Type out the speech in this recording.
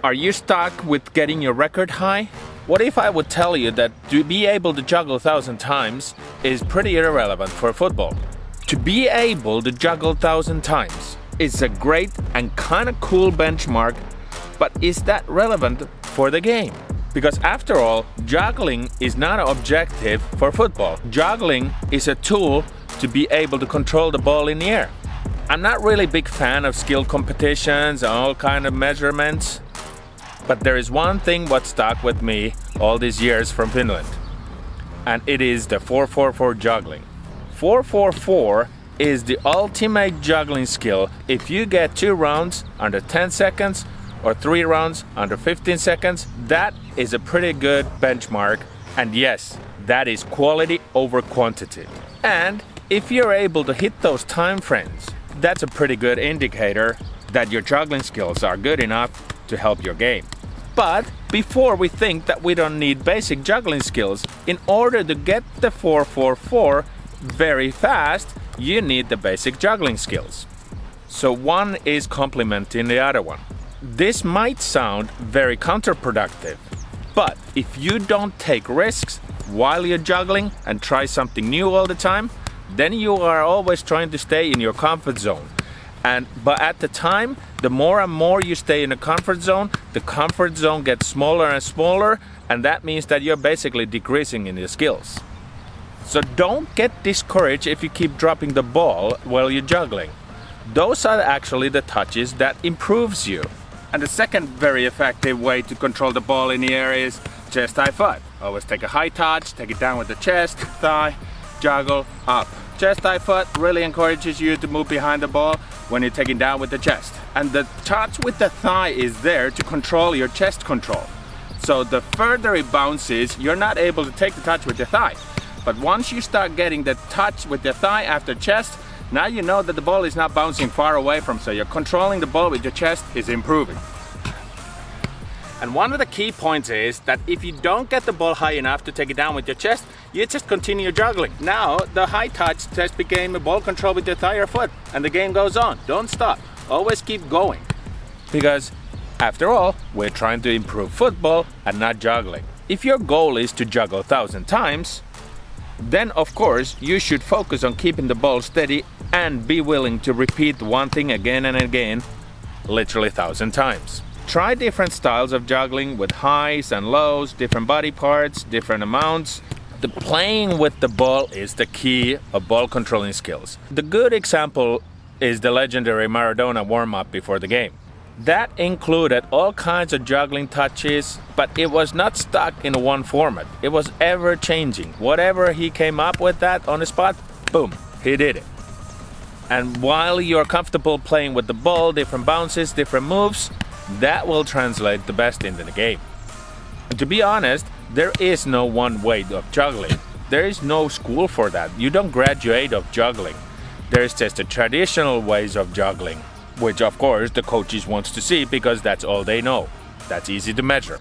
Are you stuck with getting your record high? What if I would tell you that to be able to juggle 1,000 times is pretty irrelevant for football? To be able to juggle 1,000 times is a great and kind of cool benchmark, but is that relevant for the game? Because after all, juggling is not an objective for football. Juggling is a tool to be able to control the ball in the air. I'm not really a big fan of skill competitions and all kind of measurements, but there is one thing what stuck with me all these years from Finland, and it is the 4-4-4 juggling. 4-4-4 is the ultimate juggling skill. If you get 2 rounds under 10 seconds or 3 rounds under 15 seconds, that is a pretty good benchmark. And yes, that is quality over quantity. And if you're able to hit those time frames, that's a pretty good indicator that your juggling skills are good enough to help your game. But before we think that we don't need basic juggling skills, in order to get the 4-4-4 very fast, you need the basic juggling skills. So one is complementing the other one. This might sound very counterproductive, but if you don't take risks while you're juggling and try something new all the time, then you are always trying to stay in your comfort zone. But at the time, the more and more you stay in the comfort zone gets smaller and smaller, and that means that you're basically decreasing in your skills. So don't get discouraged if you keep dropping the ball while you're juggling. Those are actually the touches that improves you. And the second very effective way to control the ball in the air is chest, thigh, foot. Always take a high touch, take it down with the chest, thigh, juggle, up. Chest, thigh, foot really encourages you to move behind the ball when you're taking down with the chest. And the touch with the thigh is there to control your chest control. So the further it bounces, you're not able to take the touch with the thigh. But once you start getting the touch with the thigh after chest, now you know that the ball is not bouncing far away from, so you're controlling the ball with your chest is improving. And one of the key points is that if you don't get the ball high enough to take it down with your chest, you just continue juggling. Now the high touch just became a ball control with your thigh or foot, and the game goes on. Don't stop. Always keep going. Because after all, we're trying to improve football and not juggling. If your goal is to juggle 1,000 times, then of course you should focus on keeping the ball steady and be willing to repeat one thing again and again, literally 1,000 times. Try different styles of juggling with highs and lows, different body parts, different amounts. The playing with the ball is the key of ball controlling skills. The good example is the legendary Maradona warm-up before the game. That included all kinds of juggling touches, but it was not stuck in one format. It was ever changing. Whatever he came up with that on the spot, boom, he did it. And while you're comfortable playing with the ball, different bounces, different moves, that will translate the best into the game. And to be honest, there is no one way of juggling. There is no school for that. You don't graduate of juggling. There's just the traditional ways of juggling, which of course the coaches wants to see because that's all they know. That's easy to measure.